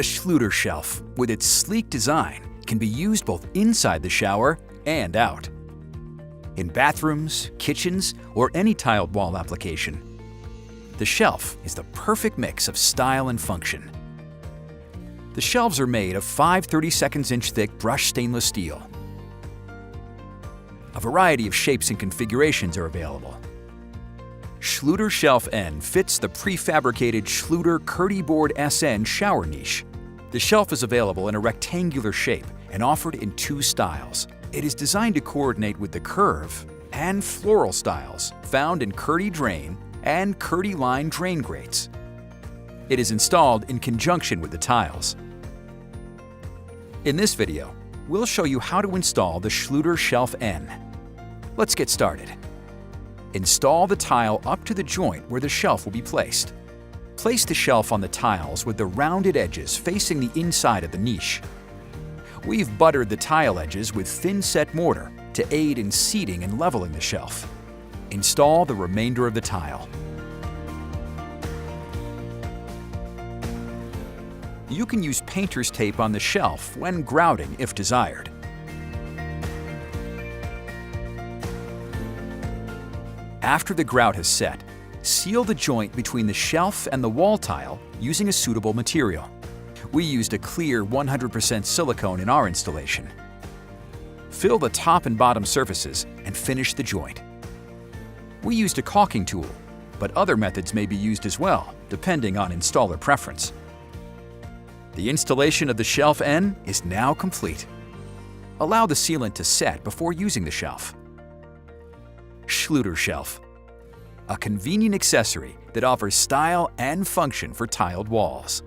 The Schluter shelf, with its sleek design, can be used both inside the shower and out. In bathrooms, kitchens, or any tiled wall application. The shelf is the perfect mix of style and function. The shelves are made of 5 32/2 thick brushed stainless steel. A variety of shapes and configurations are available. Schluter Shelf N fits the prefabricated Schluter Curdy Board SN shower niche. The shelf is available in a rectangular shape and offered in 2 styles. It is designed to coordinate with the curve and floral styles found in Curdy Drain and Curdy Line drain grates. It is installed in conjunction with the tiles. In this video, we'll show you how to install the Schluter Shelf N. Let's get started. Install the tile up to the joint where the shelf will be placed. Place the shelf on the tiles with the rounded edges facing the inside of the niche. We've buttered the tile edges with thin-set mortar to aid in seating and leveling the shelf. Install the remainder of the tile. You can use painter's tape on the shelf when grouting if desired. After the grout has set, seal the joint between the shelf and the wall tile using a suitable material. We used a clear 100% silicone in our installation. Fill the top and bottom surfaces and finish the joint. We used a caulking tool, but other methods may be used as well, depending on installer preference. The installation of the Shelf N is now complete. Allow the sealant to set before using the shelf. Schluter Shelf, a convenient accessory that offers style and function for tiled walls.